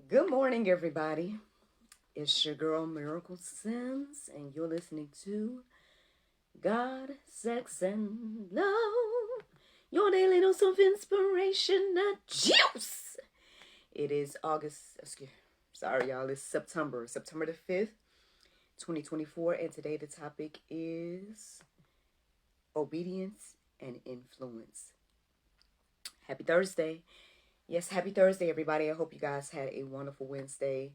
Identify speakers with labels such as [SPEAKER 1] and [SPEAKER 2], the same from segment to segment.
[SPEAKER 1] Good morning, everybody. It's your girl Miracle Sims, and you're listening to God, Sex, and Love. Your daily dose of inspiration, not juice. It is sorry, y'all. It's September the 5th, 2024, and today the topic is obedience and influence. Happy Thursday. Yes, happy Thursday, everybody. I hope you guys had a wonderful Wednesday.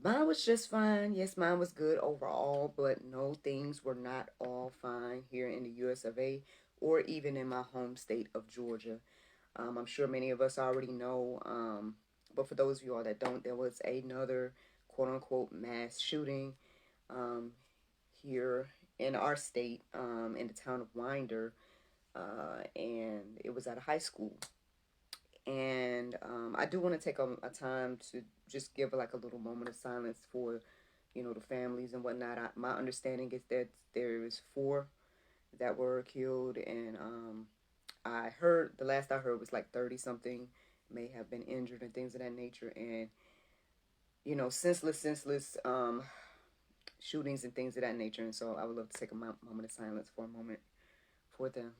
[SPEAKER 1] Mine was just fine. Yes, mine was good overall, but no, things were not all fine here in the US of A or even in my home state of Georgia. I'm sure many of us already know, but for those of you all that don't, there was another quote unquote mass shooting um, here in our state, in the town of Winder, and it was at a high school. And I do want to take a time to just give like a little moment of silence for, the families and whatnot. My understanding is that there is four that were killed, and I heard the last I heard was like 30 something may have been injured and things of that nature, and senseless shootings and things of that nature. And so I would love to take a moment of silence for a moment for them.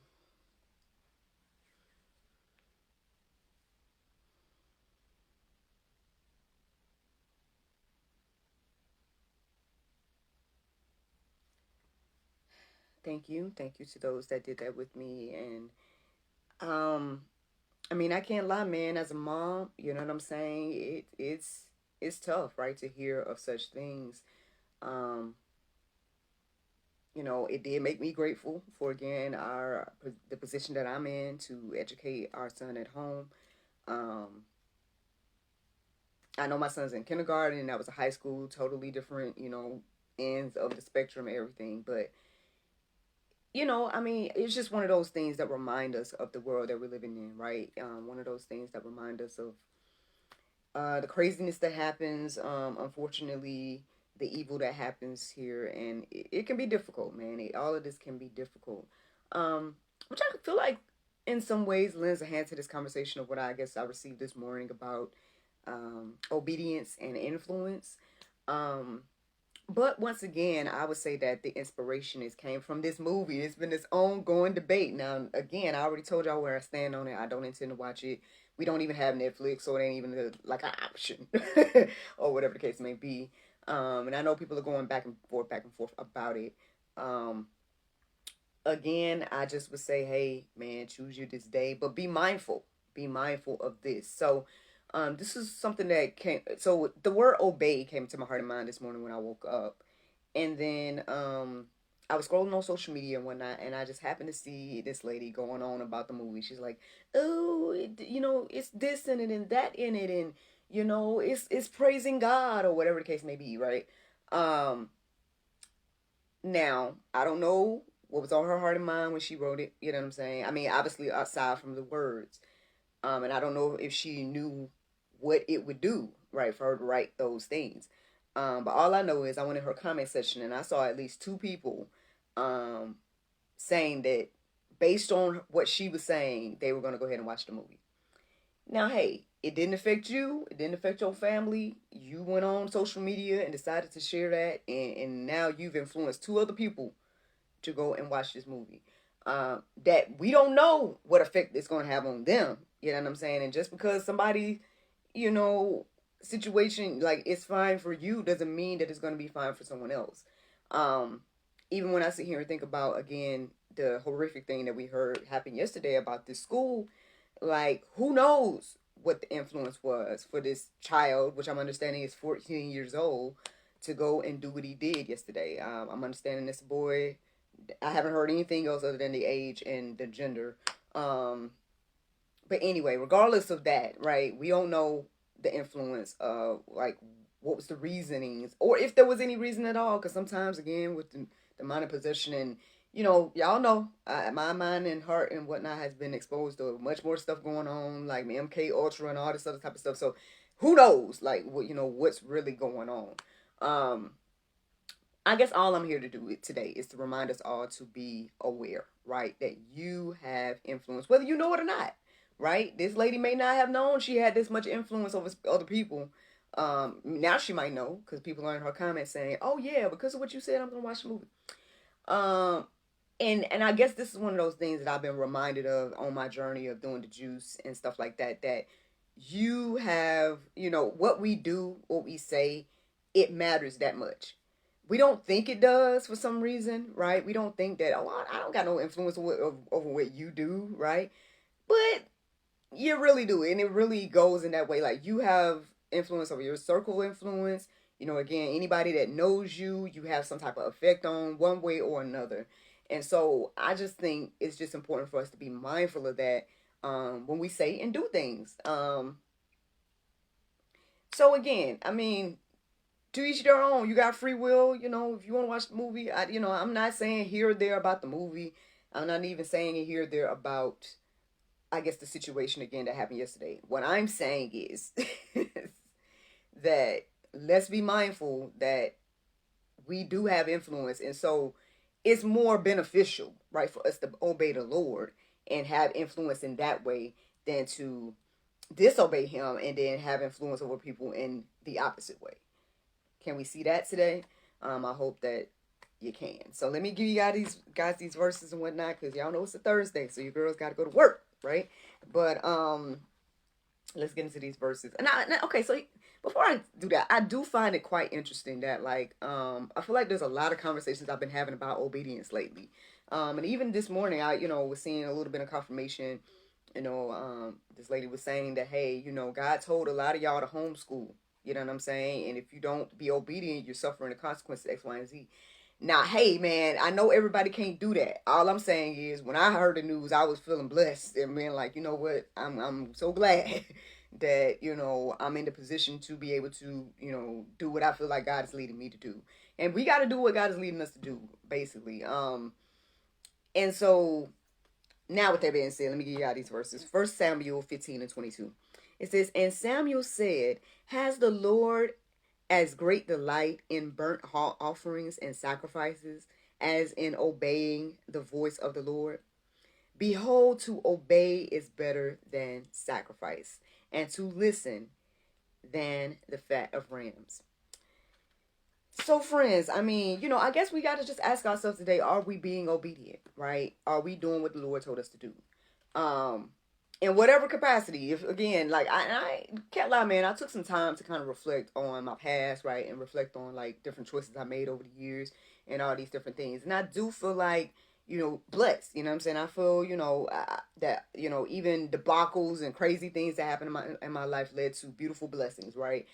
[SPEAKER 1] Thank you to those that did that with me, and um I mean, I can't lie, man. As a mom, you know what I'm saying. It's tough, right, to hear of such things. Um, it did make me grateful for again our the position that I'm in to educate our son at home. Um, I know my son's in kindergarten, and that was a high school, totally different, ends of the spectrum, everything. But I mean, it's just one of those things that remind us of the world that we're living in, right? One of those things that remind us of the craziness that happens, unfortunately, the evil that happens here, and it can be difficult, man. All of this can be difficult, which I feel like, in some ways, lends a hand to this conversation of what I guess I received this morning about obedience and influence. Um, but once again, I would say that the inspiration is came from this movie. It's been this ongoing debate. Now, again, I already told y'all where I stand on it. I don't intend to watch it. We don't even have Netflix, so it ain't even like an option, or whatever the case may be. And I know people are going back and forth about it. Um, Again, I just would say, hey, man, choose you this day, but be mindful. Be mindful of this. So, this is something that came. So the word obey came to my heart and mind this morning when I woke up, and then I was scrolling on social media and whatnot, and I just happened to see this lady going on about the movie. She's like, "Oh, it's this in it and that in it, and it's praising God or whatever the case may be, right?" Um, Now, I don't know what was on her heart and mind when she wrote it. You know what I'm saying? I mean, obviously, aside from the words, and I don't know if she knew what it would do, right, for her to write those things. But all I know is I went in her comment section and I saw at least two people um, saying that based on what she was saying, they were going to go ahead and watch the movie. Now, hey, it didn't affect you. It didn't affect your family. You went on social media and decided to share that, and now you've influenced two other people to go and watch this movie. That we don't know what effect it's going to have on them. You know what I'm saying? And just because somebody, you know, situation like it's fine for you doesn't mean that it's going to be fine for someone else. Um, Even when I sit here and think about again the horrific thing that we heard happen yesterday about this school, like who knows what the influence was for this child, which I'm understanding is 14 years old, to go and do what he did yesterday. I'm understanding this boy. I haven't heard anything else other than the age and the gender. Um, but anyway, regardless of that, right? We don't know the influence of like what was the reasonings or if there was any reason at all. Because sometimes, again, with the mind of possession and y'all know my mind and heart and whatnot has been exposed to much more stuff going on, like MK Ultra and all this other type of stuff. So who knows, like what what's really going on. Um, I guess all I'm here to do today is to remind us all to be aware, right? That you have influence, whether you know it or not, right? This lady may not have known she had this much influence over other people, Now she might know because people are in her comments saying, "Oh yeah, because of what you said, I'm gonna watch the movie." Um, and I guess this is one of those things that I've been reminded of on my journey of doing the juice and stuff like that. That you have, what we do, what we say, it matters that much. We don't think it does for some reason, right? We don't think that, oh, I don't got no influence over what you do, right? But you really do, and it really goes in that way. Like, you have influence over your circle influence. Again, anybody that knows you, you have some type of effect on one way or another. And so I just think it's just important for us to be mindful of that when we say and do things. So again, I mean, to each their own. You got free will. If you want to watch the movie, I'm not saying here or there about the movie. I'm not even saying here or there about, I guess, the situation again that happened yesterday. What I'm saying is that let's be mindful that we do have influence, and so it's more beneficial, right, for us to obey the Lord and have influence in that way than to disobey Him and then have influence over people in the opposite way. Can we see that today? I hope that you can. So let me give you guys these verses and whatnot, because y'all know it's a Thursday, so you girls got to go to work, right? But let's get into these verses. Okay, so before I do that, I do find it quite interesting that, like, I feel like there's a lot of conversations I've been having about obedience lately. And even this morning, I was seeing a little bit of confirmation. This lady was saying that, hey, God told a lot of y'all to homeschool. You know what I'm saying? And if you don't be obedient, you're suffering the consequences of X, Y, and Z. Now, hey, man, I know everybody can't do that. All I'm saying is, when I heard the news, I was feeling blessed and being like, you know what? I'm so glad that, I'm in the position to be able to, do what I feel like God is leading me to do. And we got to do what God is leading us to do, basically. And so, now with that being said, let me give you all these verses. 1 Samuel 15:22. It says, "And Samuel said, has the Lord as great delight in burnt offerings and sacrifices as in obeying the voice of the Lord? Behold, to obey is better than sacrifice, and to listen than the fat of rams." So, friends, I mean, I guess we got to just ask ourselves today, are we being obedient, right? Are we doing what the Lord told us to do? In whatever capacity. If, again, like, I can't lie, man, I took some time to kind of reflect on my past, right? And reflect on, like, different choices I made over the years and all these different things. And I do feel like, blessed, you know what I'm saying? I feel, that, even debacles and crazy things that happened in my life led to beautiful blessings, right?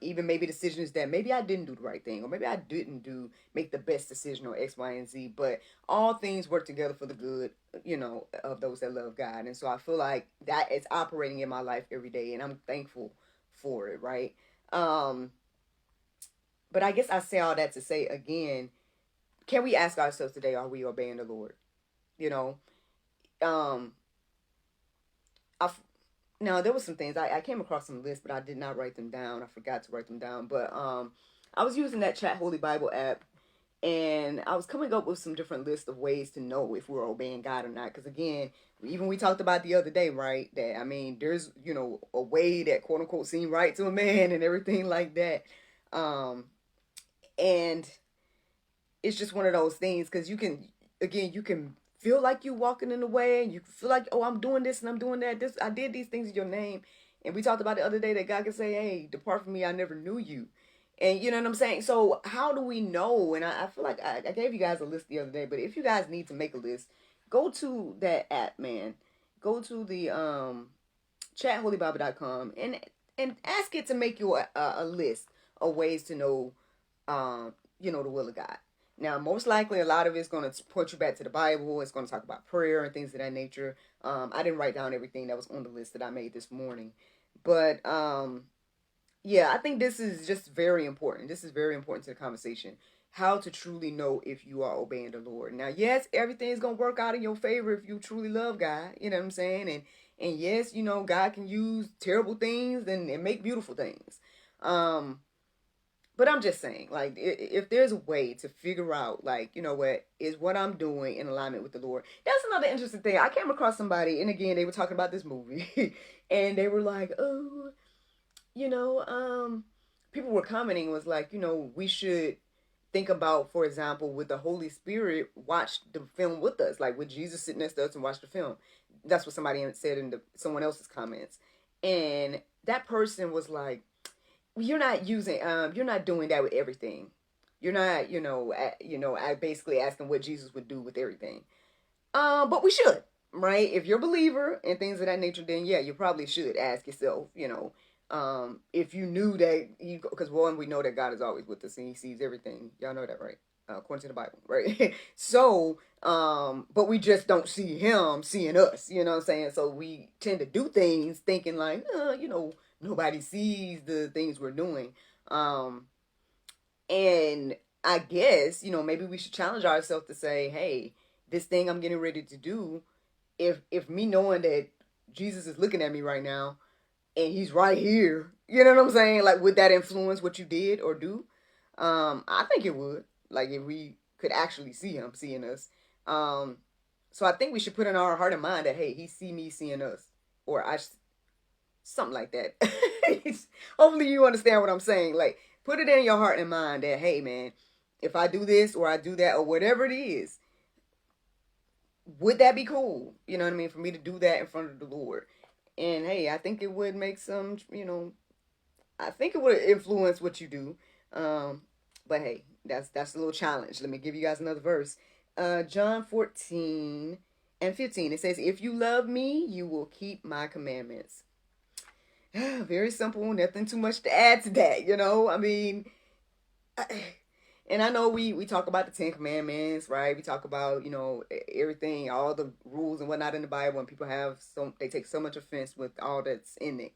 [SPEAKER 1] Even maybe decisions that maybe I didn't do the right thing, or maybe I didn't make the best decision or X, Y, and Z, but all things work together for the good, of those that love God. And so I feel like that is operating in my life every day, and I'm thankful for it, right? But I guess I say all that to say, again, can we ask ourselves today, are we obeying the Lord? Um, Now, there was some things, I came across some lists, but I did not write them down. I forgot to write them down. But I was using that Chat Holy Bible app, and I was coming up with some different lists of ways to know if we're obeying God or not. Because, again, even we talked about the other day, right, that, I mean, there's, a way that, quote unquote, seem right to a man and everything like that. And it's just one of those things, because you can feel like you walking in the way, and you feel like, oh, I'm doing this and I'm doing that. I did these things in your name. And we talked about the other day that God can say, hey, depart from me, I never knew you. And you know what I'm saying? So how do we know? And I feel like I gave you guys a list the other day, but if you guys need to make a list, go to that app, man. Go to the chatholybible.com and ask it to make you a list of ways to know the will of God. Now, most likely, a lot of it's going to point you back to the Bible. It's going to talk about prayer and things of that nature. I didn't write down everything that was on the list that I made this morning. But, yeah, I think this is just very important. This is very important to the conversation. How to truly know if you are obeying the Lord. Now, yes, everything is going to work out in your favor if you truly love God. You know what I'm saying? And yes, God can use terrible things and make beautiful things. But I'm just saying, like, if there's a way to figure out, like, what is what I'm doing in alignment with the Lord. That's another interesting thing. I came across somebody, and again, they were talking about this movie, and they were like, oh, people were commenting was like, we should think about, for example, with the Holy Spirit, watch the film with us, like with Jesus sitting next to us and watch the film. That's what somebody said in someone else's comments, and that person was like, you're not doing that with everything. You're not, I basically asking what Jesus would do with everything. But we should, right? If you're a believer and things of that nature, then yeah, you probably should ask yourself, if you knew that because one, we know that God is always with us and He sees everything. Y'all know that, right? According to the Bible, right? So, but we just don't see Him seeing us. You know what I'm saying? So we tend to do things thinking like, nobody sees the things we're doing. And I guess, maybe we should challenge ourselves to say, hey, this thing I'm getting ready to do, if me knowing that Jesus is looking at me right now and He's right here, you know what I'm saying? Like, would that influence what you did or do? I think it would. Like, if we could actually see Him seeing us. So I think we should put in our heart and mind that, hey, He see me seeing us. Or something like that. Hopefully you understand what I'm saying. Like, put it in your heart and mind that, hey, man, if I do this or I do that or whatever it is, would that be cool? You know what I mean? For me to do that in front of the Lord. And hey, I think it would make some, I think it would influence what you do. But hey, that's a little challenge. Let me give you guys another verse. John 14:15. It says, if you love me, you will keep my commandments. Very simple, nothing too much to add to that, I mean, and I know we talk about the 10 Commandments, right? We talk about, everything, all the rules and whatnot in the Bible, and people they take so much offense with all that's in it.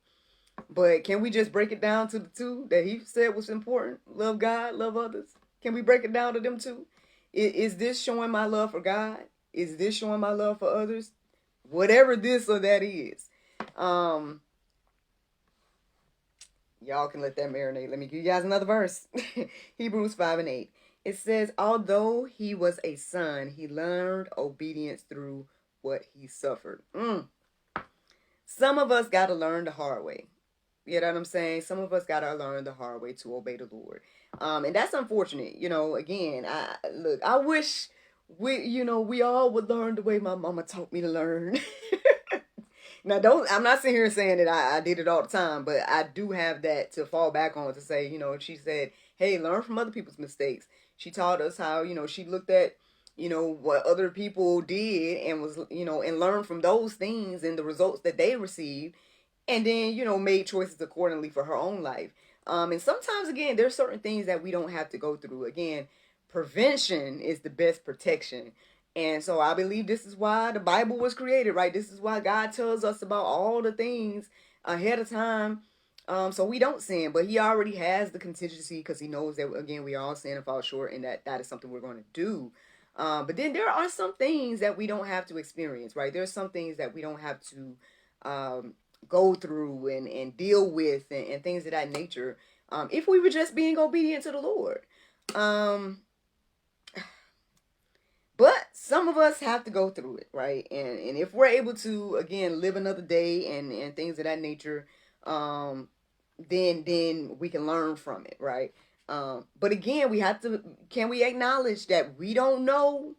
[SPEAKER 1] But can we just break it down to the two that He said was important? Love God, love others. Can we break it down to them two? Is this showing my love for God? Is this showing my love for others? Whatever this or that is. Y'all can let that marinate. Let me give you guys another verse. Hebrews 5:8. It says, although He was a son, He learned obedience through what He suffered. Some of us got to learn the hard way. You know what I'm saying? Some of us got to learn the hard way to obey the Lord. And that's unfortunate. Again, I wish we all would learn the way my mama taught me to learn. Now, I'm not sitting here saying that I did it all the time, but I do have that to fall back on to say, she said, hey, learn from other people's mistakes. She taught us how, she looked at, what other people did and was, and learned from those things and the results that they received. And then, made choices accordingly for her own life. And sometimes, again, there's certain things that we don't have to go through. Again, prevention is the best protection. And so I believe this is why the Bible was created, right? This is why God tells us about all the things ahead of time, so we don't sin. But He already has the contingency because He knows that, again, we all sin and fall short, and that is something we're going to do. But then there are some things that we don't have to experience, right? There's some things that we don't have to go through and deal with and things of that nature, if we were just being obedient to the Lord. But some of us have to go through it, right? And if we're able to, again, live another day and things of that nature, then we can learn from it, right? But again, can we acknowledge that we don't know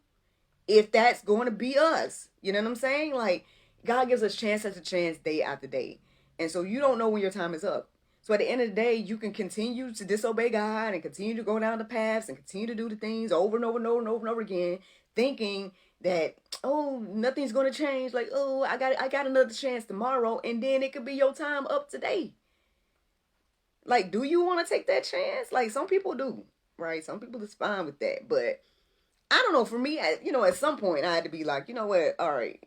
[SPEAKER 1] if that's going to be us? You know what I'm saying? Like, God gives us chance after chance, day after day. And so you don't know when your time is up. So at the end of the day, you can continue to disobey God and continue to go down the paths and continue to do the things over and over and over and over and over again, thinking that, oh, nothing's going to change. Like, oh, I got another chance tomorrow. And then it could be your time up today. Like, do you want to take that chance? Like, some people do, right? Some people is fine with that. But I don't know. For me, at some point, I had to be like, you know what? All right.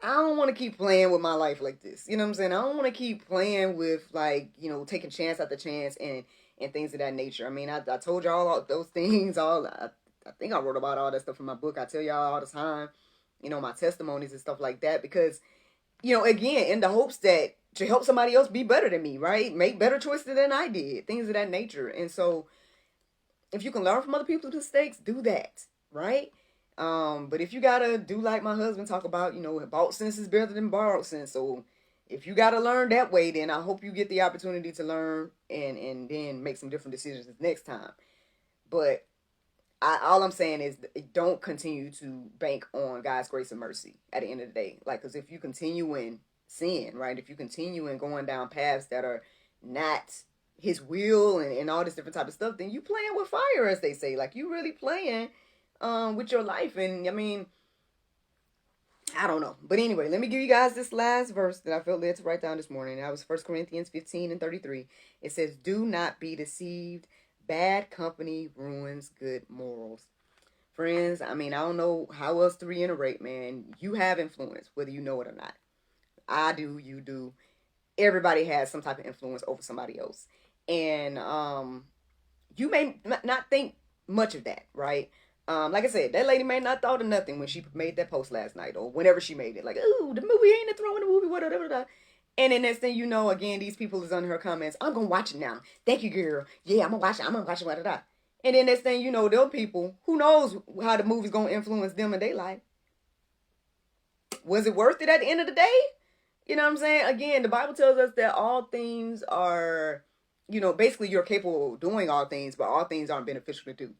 [SPEAKER 1] I don't want to keep playing with my life like this. You know what I'm saying? I don't want to keep playing with, like, taking chance after chance and things of that nature. I mean, I told y'all all those things. I think I wrote about all that stuff in my book. I tell y'all all the time, my testimonies and stuff like that. Because, again, in the hopes that to help somebody else be better than me, right? Make better choices than I did. Things of that nature. And so, if you can learn from other people's mistakes, do that, right? But if you gotta do like my husband talk about, bought sense is better than borrowed sense. So if you got to learn that way, then I hope you get the opportunity to learn and then make some different decisions next time. But all I'm saying is don't continue to bank on God's grace and mercy at the end of the day. Like, because if you continue in sin, right? If you continue in going down paths that are not his will and all this different type of stuff, then you playing with fire, as they say. Like, you really playing with your life. And I mean, I don't know. But anyway, let me give you guys this last verse that I felt led to write down this morning. That was 1 Corinthians 15:33. It says, do not be deceived. Bad company ruins good morals. Friends, I mean, I don't know how else to reiterate, man. You have influence, whether you know it or not. I do, you do. Everybody has some type of influence over somebody else. And you may not think much of that, right? Like I said, that lady may not thought of nothing when she made that post last night or whenever she made it. Like, ooh, the movie ain't a throw in the movie, whatever. And then next thing you know, again, these people is under her comments. I'm gonna watch it now. Thank you, girl. Yeah, I'm gonna watch it. Whatever. And then next thing you know, them people, who knows how the movie's gonna influence them in their life. Was it worth it at the end of the day? You know what I'm saying? Again, the Bible tells us that all things are, basically you're capable of doing all things, but all things aren't beneficial to do.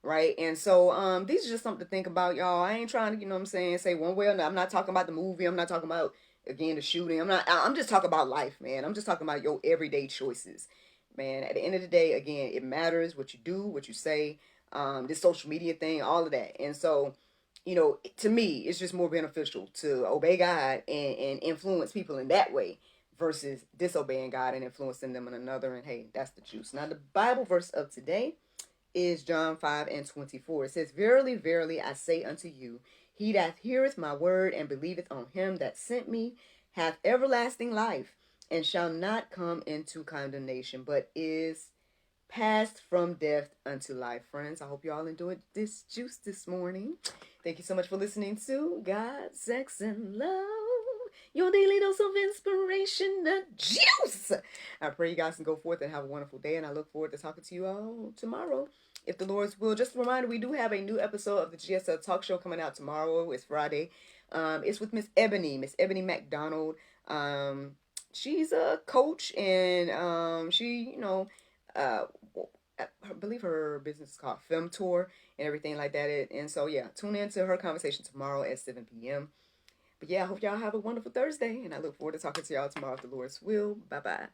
[SPEAKER 1] Right? And so these are just something to think about, y'all. I ain't trying to, say one way or another. I'm not talking about the movie. I'm not talking about, again, the shooting. I'm just talking about life, man. I'm just talking about your everyday choices. Man, at the end of the day, again, it matters what you do, what you say, this social media thing, all of that. And so, to me, it's just more beneficial to obey God and influence people in that way versus disobeying God and influencing them in another. And hey, that's the juice. Now, the Bible verse of today is John 5:24. It says, verily, verily, I say unto you, he that heareth my word and believeth on him that sent me hath everlasting life, and shall not come into condemnation, but is passed from death unto life. Friends, I hope you all enjoyed this juice this morning. Thank you so much for listening to God, Sex, and Love, your daily dose of inspiration, the juice. I pray you guys can go forth and have a wonderful day, and I look forward to talking to you all tomorrow, if the Lord's will. Just a reminder, we do have a new episode of the GSL Talk Show coming out tomorrow. It's Friday. It's with Miss Ebony McDonald. She's a coach, and she, I believe her business is called Film Tour and everything like that. And so, yeah, tune in to her conversation tomorrow at 7 p.m. But yeah, I hope y'all have a wonderful Thursday, and I look forward to talking to y'all tomorrow if the Lord's will. Bye-bye.